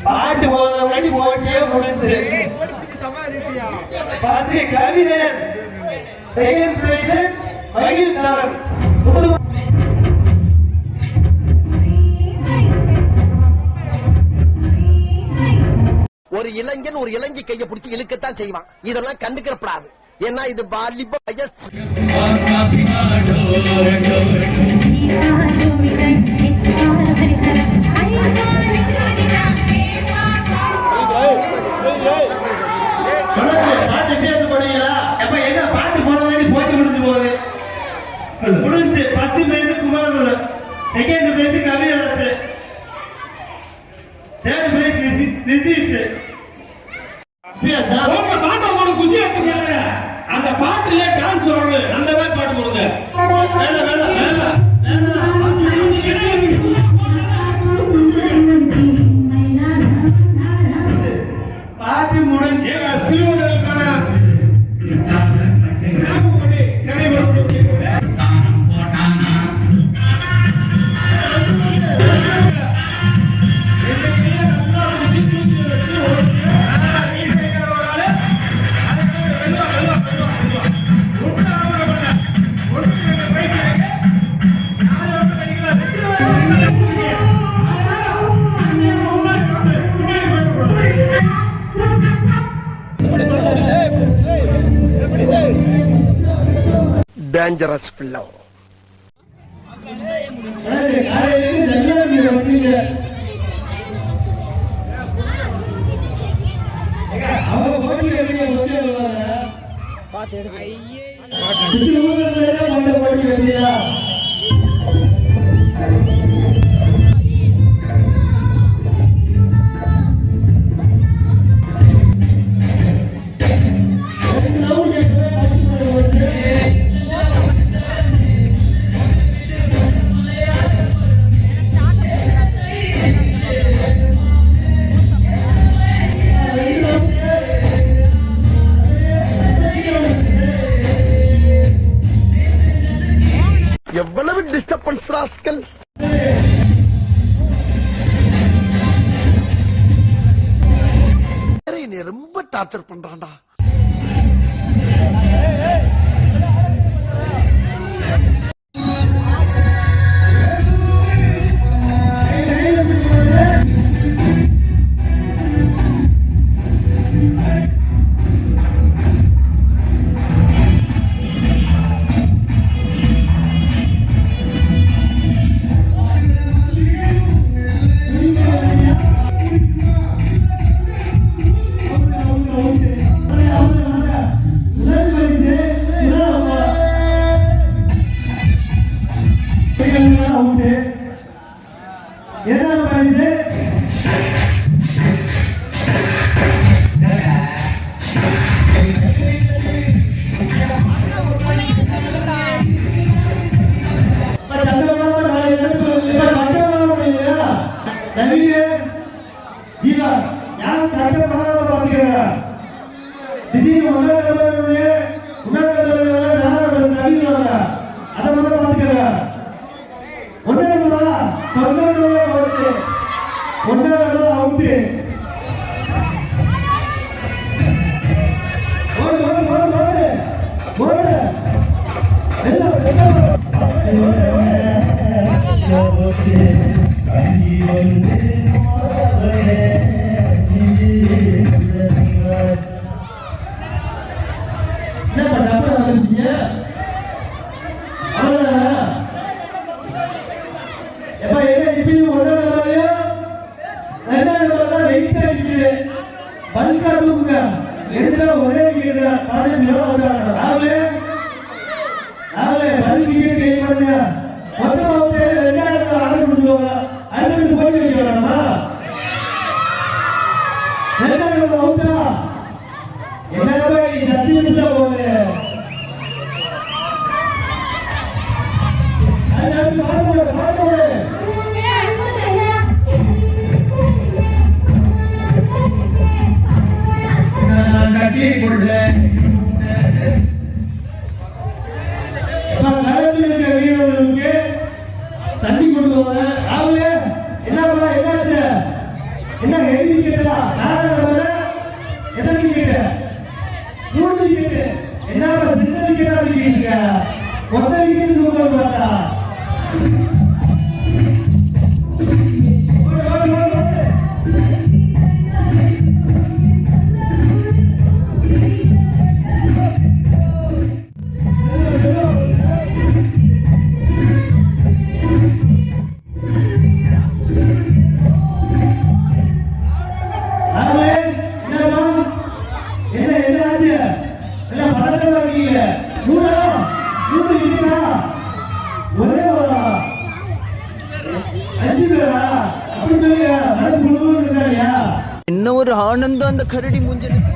பாட்டு போதவங்க போட்டியே முடிஞ்சு பாசி கவிஞர் செகண்ட் பிரைஸ் மகிழ்ந்தார். ஒரு இளைஞன் ஒரு இளைஞி கையை பிடிச்சி இழுக்கத்தான் செய்வான். இதெல்லாம் கண்டுக்கிறப்படாது. ஏன்னா இது வாலிப வயசு. பாட்டு பேச போனீங்களா? எப்ப என்ன பாட்டு போன வேண்டி போட்டி முடிஞ்சு போகுது. முடிஞ்சு ஃபர்ஸ்ட் பிரைஸ் குமாரன், செகண்ட் பிரைஸ் கவியரசு, தேர்ட் பிரைஸ் நிதிஷ். பாட்டு போன குஷி எடுத்துக்காங்க. அந்த பாட்டுல டான்ஸ் வரும். அந்த மாதிரி பாட்டு போடுங்க. வேணா வேணா வேணா பாட்டு முடிஞ்சு சிறுவர்களுக்கான டேஞ்சரஸ் பிள்ளை. எவ்வளவு டிஸ்டர்பன்ஸ் ராஸ்கல். என்னை ரொம்ப டார்ச்சர் பண்றான்டா. ஒரே வீடு தண்ணி கொண்டு போவேன். என்ன மொத்த வீட்டு தூக்கம் பார்த்தா என்ன ஒரு ஆனந்தம் அந்த கரடி மூஞ்சனுக்கு.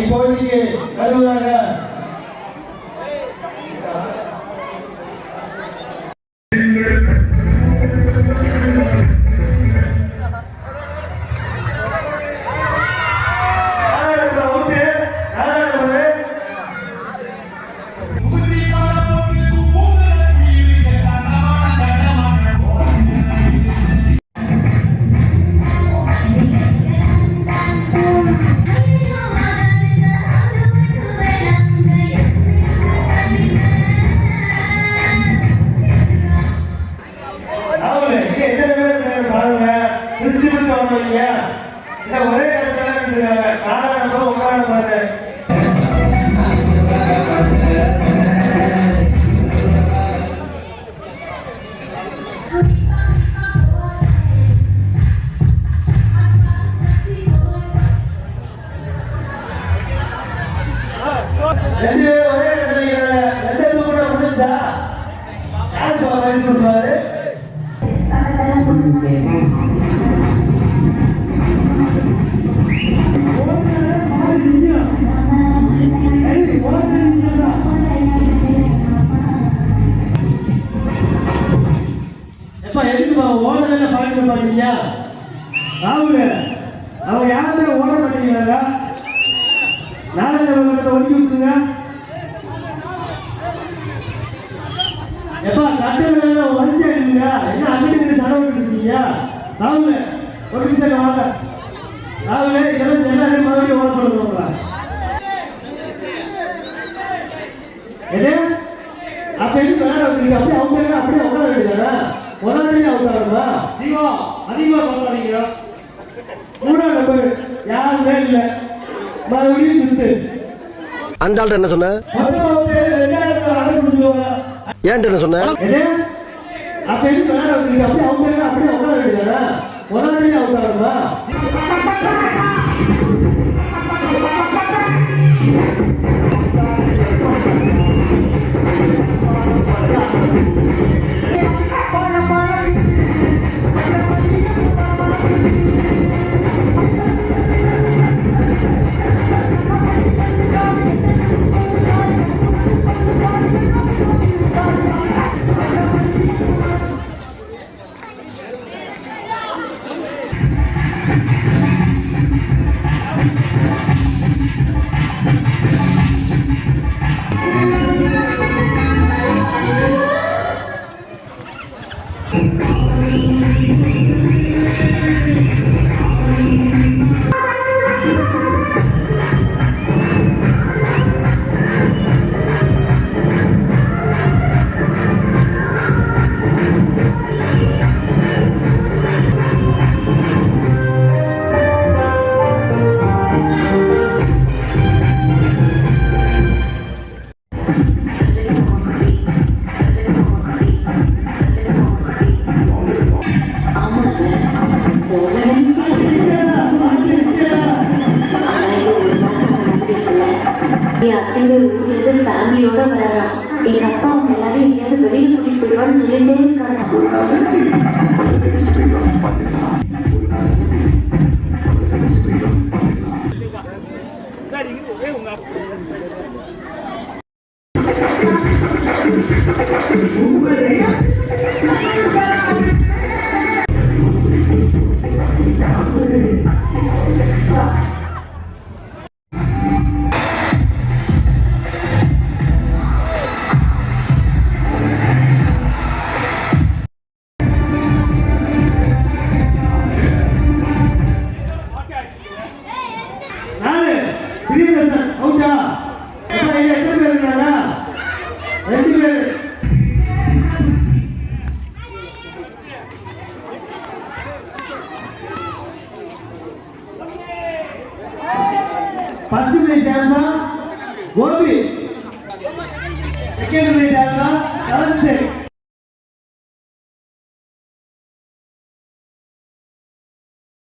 இப்போதைக்கு கழுவதாக ஒரே இடத்துல காரணம் உட்கார பாரு. ஒரே இடத்துல எந்த கூட முடிஞ்சா யாரு சொல்றாரு. ஓடல பாட்டு பாட்டீங்க ராகுல அவங்க யாரும் ஓட மாட்டீங்களா? நாளைக்கு ஒதுக்கி விட்டுங்க. எப்பா கட்டல வந்து எடுங்க. என்ன அங்கிட்டு தடவை இருக்கீங்க? ராகுல ஒரு நிமிஷம் வாங்க. ராகுல எல்லாரும் மறுபடியும் ஓட சொல்லுங்களா? என்ன அப்ப எதுக்கு வேலை அப்படியே அப்படியே உட்கார வேண்டியதானே? முதலாளி அவுட்டாருமா? ஜீவா அதிகமா பேசாதீங்க. மூணாவது நம்பர் யாருமே இல்ல. மறுபடியும் சுத்து. அந்த ஆள் என்ன சொன்ன? ஏன் என்ன சொன்ன? அப்ப எதுக்கு வேலை அப்படியே அப்படியே உட்கார வேண்டியதானே? முதலாளி அவுட்டாருமா? அத்தையோட ஊர்ல இருந்து ஃபேமிலியோட வராராம். எங்க அப்பா அவங்க எல்லாரும் எங்கேயாவது வெளியில கூட்டிட்டு போயிடுவான்னு சொல்லிட்டே இருக்காங்க. நாலு பிரியதர்சன் அவுட்டா. அப்ப இங்க எத்தனை பேர் இருக்காரா? 2 பேர். ஃபர்ஸ்ட் பிளேஸ் யாருன்னா கோபி, செகண்ட் பிளேஸ் யாருன்னா கரன்சே.